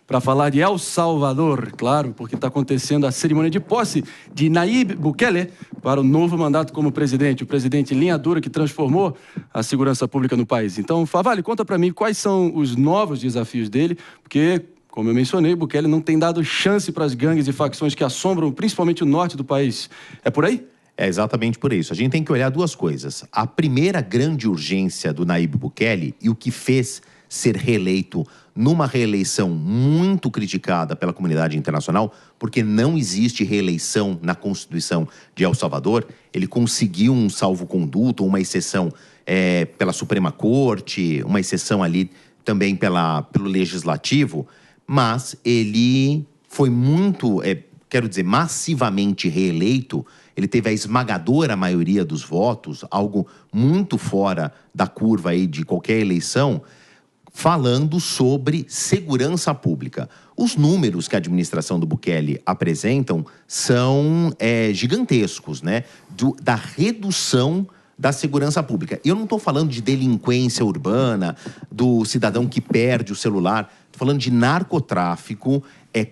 para falar de El Salvador, claro, porque está acontecendo a cerimônia de posse de Nayib Bukele para o novo mandato como presidente, o presidente linha dura que transformou a segurança pública no país. Então, Favale, conta para mim quais são os novos desafios dele, porque, como eu mencionei, Bukele não tem dado chance para as gangues e facções que assombram principalmente o norte do país. É por aí? É exatamente por isso. A gente tem que olhar duas coisas. A primeira grande urgência do Nayib Bukele e o que fez ser reeleito numa reeleição muito criticada pela comunidade internacional, porque não existe reeleição na Constituição de El Salvador. Ele conseguiu um salvo-conduto, uma exceção pela Suprema Corte, uma exceção ali também pelo Legislativo, mas ele foi muito, massivamente reeleito. Ele teve a esmagadora maioria dos votos, algo muito fora da curva aí de qualquer eleição, falando sobre segurança pública. Os números que a administração do Bukele apresentam são gigantescos, né? Da redução da segurança pública. Eu não estou falando de delinquência urbana, do cidadão que perde o celular. Estou falando de narcotráfico,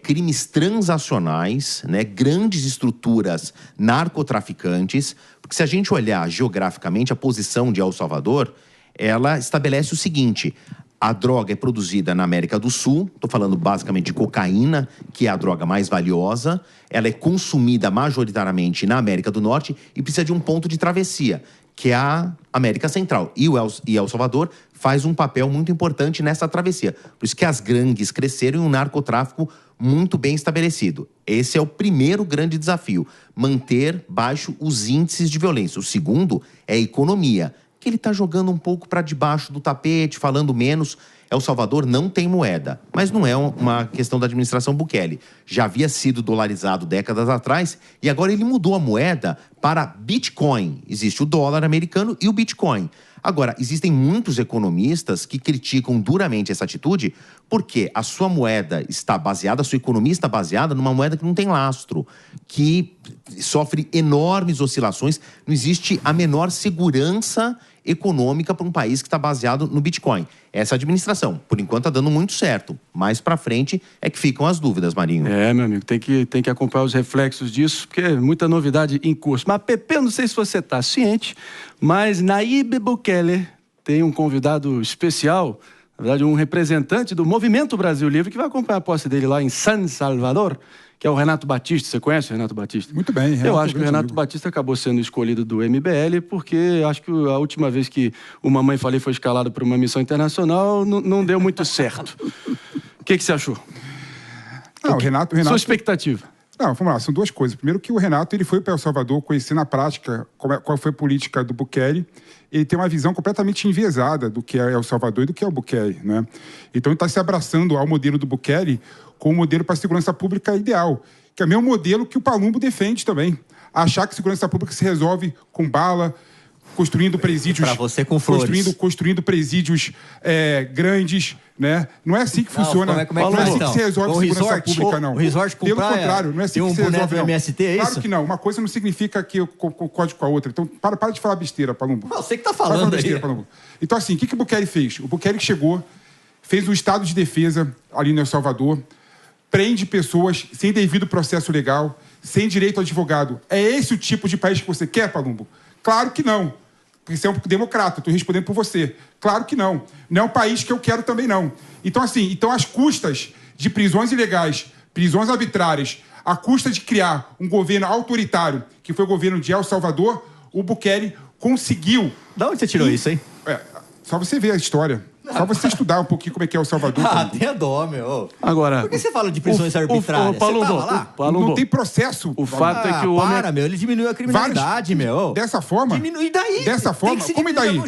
crimes transacionais, né? Grandes estruturas narcotraficantes. Porque se a gente olhar geograficamente a posição de El Salvador, ela estabelece o seguinte: a droga é produzida na América do Sul, estou falando basicamente de cocaína, que é a droga mais valiosa. Ela é consumida majoritariamente na América do Norte e precisa de um ponto de travessia, que é a América Central. E El Salvador faz um papel muito importante nessa travessia. Por isso que as gangues cresceram e um narcotráfico muito bem estabelecido. Esse é o primeiro grande desafio, manter baixo os índices de violência. O segundo é a economia, que ele está jogando um pouco para debaixo do tapete, falando menos. El Salvador não tem moeda, mas não é uma questão da administração Bukele. Já havia sido dolarizado décadas atrás e agora ele mudou a moeda para Bitcoin. Existe o dólar americano e o Bitcoin. Agora, existem muitos economistas que criticam duramente essa atitude porque a sua moeda está baseada, a sua economia está baseada numa moeda que não tem lastro, que sofre enormes oscilações, não existe a menor segurança econômica para um país que está baseado no Bitcoin. Essa administração, por enquanto, está dando muito certo. Mais para frente é que ficam as dúvidas, Marinho. Meu amigo, tem que acompanhar os reflexos disso, porque é muita novidade em curso. Mas, Pepe, não sei se você está ciente, mas Nayib Bukele tem um convidado especial, na verdade, um representante do Movimento Brasil Livre, que vai acompanhar a posse dele lá em San Salvador, que é o Renato Batista. Você conhece o Renato Batista? Muito bem. Eu acho que o Renato Batista acabou sendo escolhido do MBL, porque acho que a última vez que o Mamãe Falei foi escalado para uma missão internacional, não deu muito certo. O que você achou? Não, o Renato... Sua expectativa? Não, vamos lá, são duas coisas. Primeiro que o Renato ele foi para El Salvador conhecer na prática qual foi a política do Bukele. Ele tem uma visão completamente enviesada do que é El Salvador e do que é o Bukele, né? Então ele está se abraçando ao modelo do Bukele como modelo para a segurança pública ideal, que é o mesmo modelo que o Palumbo defende também. Achar que segurança pública se resolve com bala, construindo presídios... Para você com flores. Construindo presídios grandes, né? Não é assim que funciona. Como é não é assim que se resolve um segurança resort, pública, não. Um resort com Pelo praia, contrário, não é assim tem que se resolve, do MST, é isso? Claro que não. Uma coisa não significa que eu concordo com a outra. Então, para de falar besteira, Palumbo. Não, você que tá falando besteira, aí. Palumbo. Então, assim, o que o Bukele fez? O Bukele chegou, fez um estado de defesa ali no El Salvador, prende pessoas sem devido processo legal, sem direito ao advogado. É esse o tipo de país que você quer, Palumbo? Claro que não. Porque você é um democrata, estou respondendo por você. Claro que não. Não é um país que eu quero também, não. Então, assim, às custas de prisões ilegais, prisões arbitrárias, à custa de criar um governo autoritário, que foi o governo de El Salvador, o Bukele conseguiu... Da onde você tirou isso, hein? Só você ver a história. Só você estudar um pouquinho como é que é El Salvador. Tenha dó, meu. Agora... Por que você fala de prisões arbitrárias? Não tem processo. O fato é que o homem... ele diminuiu a criminalidade, meu. Dessa forma? E daí? Dessa forma? Como e daí?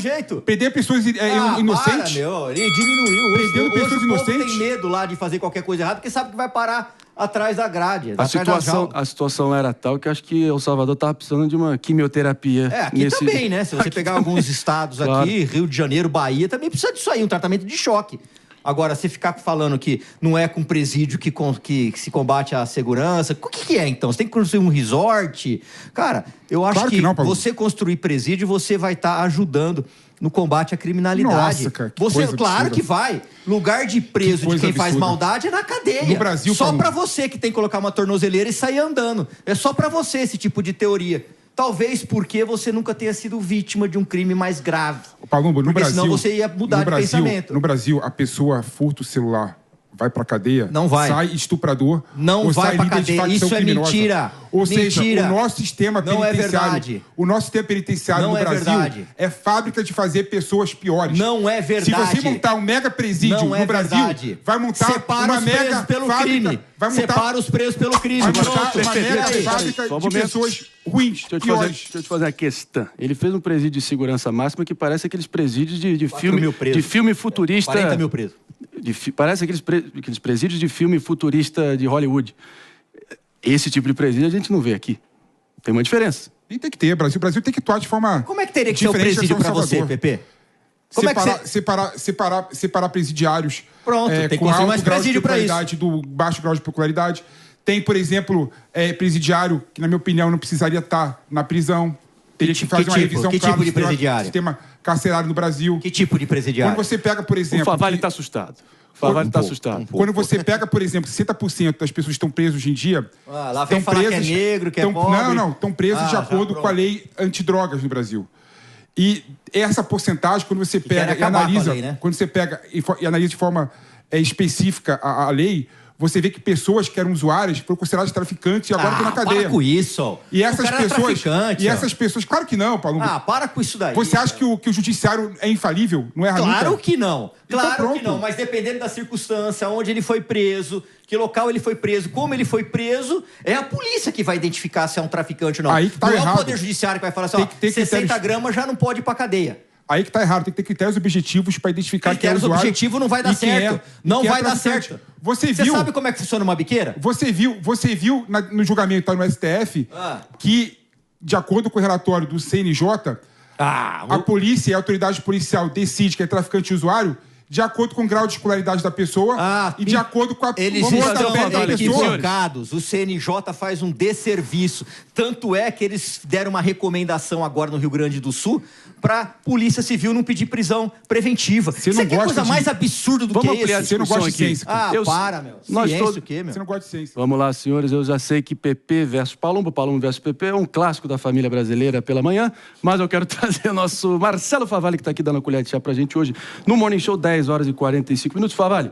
Prender pessoas inocentes? Meu. Ele diminuiu. Prendendo pessoas inocentes? O povo tem medo lá de fazer qualquer coisa errada, porque sabe que vai parar atrás da grade. A situação era tal que acho que El Salvador estava precisando de uma quimioterapia. Aqui também, né? Se você pegar alguns estados aqui, Rio de Janeiro, Bahia, também precisa disso aí, um tratamento de choque. Agora, você ficar falando que não é com presídio que se combate a segurança, o que é, então? Você tem que construir um resort? Cara, eu acho que você construir presídio, você vai estar ajudando no combate à criminalidade. Nossa, cara, que você, coisa claro absurda. que vai. Lugar de preso de quem faz maldade é na cadeia. No Brasil, só Palumbo. pra você que tem que colocar uma tornozeleira e sair andando. É só pra você esse tipo de teoria. Talvez porque você nunca tenha sido vítima de um crime mais grave. Palumbo, no porque Brasil, senão você ia mudar de pensamento. No Brasil, a pessoa furta o celular, vai pra cadeia, Não vai. sai estuprador, Não ou vai sai pra líder de cadeia. facção Isso é criminosa. mentira. Ou seja, Mentira. o nosso sistema Não é penitenciário, verdade. o nosso sistema penitenciário Não no é Brasil verdade. é fábrica de fazer pessoas piores. Não é verdade. Se você montar um mega presídio Não é no Brasil, verdade. vai montar Separa uma os mega presos pelo fábrica, crime. vai montar, Separa os presos pelo crime. vai montar Pronto. uma mega E aí? fábrica Só um de momento. pessoas ruins, Deixa piores. eu te fazer uma questão. Ele fez um presídio de segurança máxima que parece aqueles presídios de 4 filme, mil presos. de filme futurista. 40 mil presos. Parece aqueles presídios de filme futurista de Hollywood. Esse tipo de presídio a gente não vê aqui. Tem uma diferença. E tem que ter, Brasil. O Brasil tem que atuar de forma. Como é que teria que ser o diferente da presídio São pra você, Salvador. Pepe? Como é que separar presidiários Pronto, tem que com construir alto mais grau de presídio pra isso. peculiaridade do baixo grau de peculiaridade. Tem, por exemplo, presidiário que, na minha opinião, não precisaria estar na prisão. Teria que fazer que uma tipo? revisão Que clara tipo de do presidiário? sistema carcerário no Brasil. Que tipo de presidiário? Quando você pega, por exemplo... O Favale está assustado. O Favale está assustado. Quando você pega, por exemplo, 60% das pessoas que estão presas hoje em dia... Ah, lá vem falar que é negro, que é pobre. Não, estão presos de já, acordo pronto. com a lei antidrogas no Brasil. E essa porcentagem, quando você querem pega e acabar com a analisa, lei, né? quando você pega e analisa de forma específica a lei, você vê que pessoas que eram usuárias foram consideradas traficantes e agora estão na cadeia. Para com isso. E essas O cara era pessoas, traficante, ó. claro que não, Paulo. Para com isso daí. Você acha que o judiciário é infalível? Não erra Claro nunca? que não. Então Claro pronto. que não. Mas dependendo da circunstância, onde ele foi preso, que local ele foi preso, como ele foi preso, é a polícia que vai identificar se é um traficante ou não. Aí que tá não é errado. o Poder Judiciário que vai falar assim, Tem ó, que ter 60 critérios. gramas já não pode ir pra cadeia. Aí que tá errado. Tem que ter critérios objetivos para identificar Critérios quem é usuário objetivos não vai dar e quem certo. Não quem vai dar traficante. certo. Você viu... sabe como é que funciona uma biqueira? Você viu no julgamento tá, no STF que, de acordo com o relatório do CNJ, a polícia e a autoridade policial decide que é traficante e usuário de acordo com o grau de escolaridade da pessoa e de acordo com a Eles cor da estão pele da pessoa. equivocados. O CNJ faz um desserviço. Tanto é que eles deram uma recomendação agora no Rio Grande do Sul para Polícia Civil não pedir prisão preventiva. Você Isso não aqui é gosta coisa de- mais absurda do Vamos que ampliar isso. a Você não gosta de aqui. ciência, cara. Ah, para, meu. Nós Ciência todos- o quê, meu? Você não gosta de ciência. Vamos lá, senhores. Eu já sei que PP versus Palumbo, Palumbo versus PP é um clássico da família brasileira pela manhã, mas eu quero trazer o nosso Marcelo Favale, que está aqui dando a colher de chá pra gente hoje, no Morning Show, 10 horas e 45 minutos. Favale,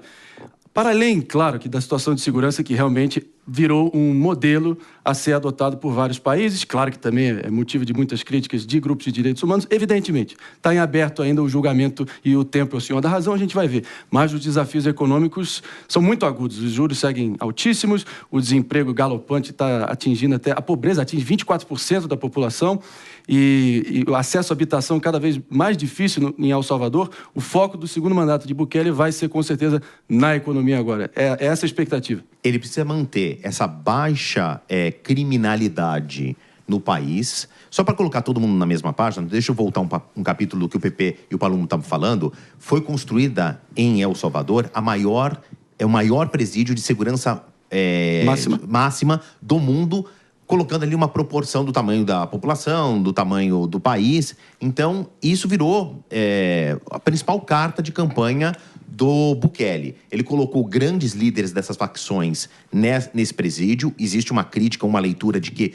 para além, claro, que da situação de segurança que realmente virou um modelo a ser adotado por vários países, claro que também é motivo de muitas críticas de grupos de direitos humanos, evidentemente. Está em aberto ainda o julgamento e o tempo é o senhor da razão, a gente vai ver. Mas os desafios econômicos são muito agudos, os juros seguem altíssimos, o desemprego galopante está atingindo até... A pobreza atinge 24% da população e o acesso à habitação cada vez mais difícil em El Salvador. O foco do segundo mandato de Bukele vai ser, com certeza, na economia agora. É essa a expectativa. Ele precisa manter essa baixa criminalidade no país. Só para colocar todo mundo na mesma página, deixa eu voltar um capítulo do que o PP e o Palumbo estavam falando. Foi construída em El Salvador o maior presídio de segurança máxima do mundo, colocando ali uma proporção do tamanho da população, do tamanho do país. Então, isso virou a principal carta de campanha do Bukele. Ele colocou grandes líderes dessas facções nesse presídio. Existe uma crítica, uma leitura de que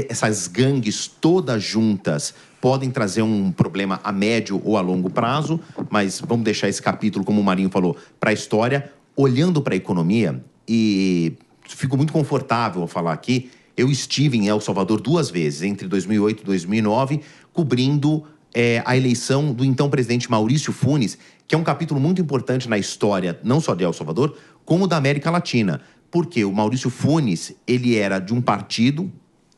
essas gangues todas juntas podem trazer um problema a médio ou a longo prazo, mas vamos deixar esse capítulo, como o Marinho falou, para a história. Olhando para a economia, e fico muito confortável ao falar aqui, eu estive em El Salvador 2 vezes, entre 2008 e 2009, cobrindo a eleição do então presidente Maurício Funes, que é um capítulo muito importante na história, não só de El Salvador, como da América Latina. Porque o Maurício Funes, ele era de um partido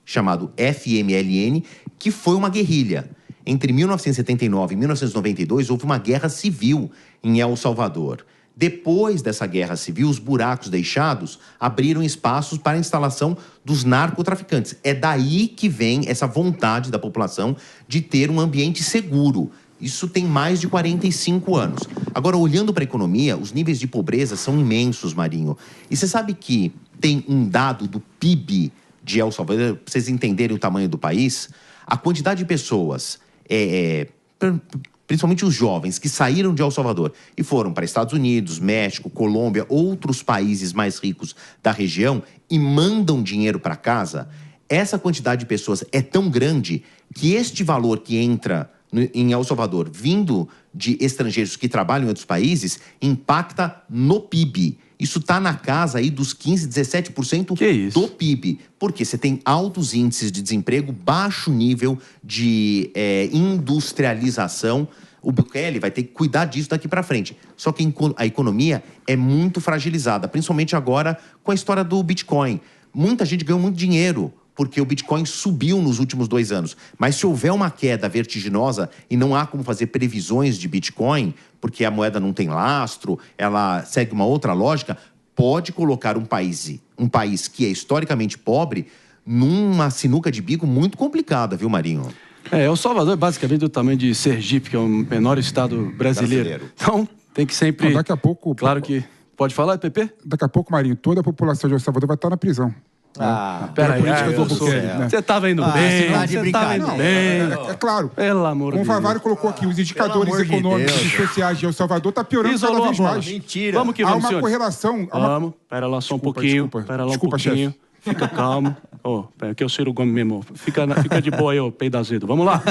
chamado FMLN, que foi uma guerrilha. Entre 1979 e 1992, houve uma guerra civil em El Salvador. Depois dessa guerra civil, os buracos deixados abriram espaços para a instalação dos narcotraficantes. É daí que vem essa vontade da população de ter um ambiente seguro. Isso tem mais de 45 anos. Agora, olhando para a economia, os níveis de pobreza são imensos, Marinho. E você sabe que tem um dado do PIB de El Salvador, para vocês entenderem o tamanho do país? A quantidade de pessoas principalmente os jovens que saíram de El Salvador e foram para Estados Unidos, México, Colômbia, outros países mais ricos da região e mandam dinheiro para casa, essa quantidade de pessoas é tão grande que este valor que entra em El Salvador, vindo de estrangeiros que trabalham em outros países, impacta no PIB. Isso está na casa aí dos 15%, 17% do PIB. Porque você tem altos índices de desemprego, baixo nível de industrialização. O Bukele vai ter que cuidar disso daqui para frente. Só que a economia é muito fragilizada, principalmente agora com a história do Bitcoin. Muita gente ganhou muito dinheiro porque o Bitcoin subiu nos últimos 2 anos. Mas se houver uma queda vertiginosa e não há como fazer previsões de Bitcoin, porque a moeda não tem lastro, ela segue uma outra lógica, pode colocar um país que é historicamente pobre numa sinuca de bico muito complicada, viu, Marinho? El Salvador é basicamente do tamanho de Sergipe, que é o menor estado brasileiro. Então, tem que sempre... Daqui a pouco... Claro que... Pode falar, Pepe? Daqui a pouco, Marinho, toda a população de El Salvador vai estar na prisão. Peraí, você estava indo bem, você estava indo bem. É claro. Pelo amor de Deus. Como o Vavário colocou aqui, os indicadores econômicos e sociais de El Salvador está piorando cada vez mais. Mentira. Vamos que vamos, Há uma senhores. correlação... Vamos, pera lá só um pouquinho. Pera lá um pouquinho. Chefe. Fica calmo. Pera que eu cheiro o gomo mesmo. Fica de boa aí, ô peido azedo. Vamos lá.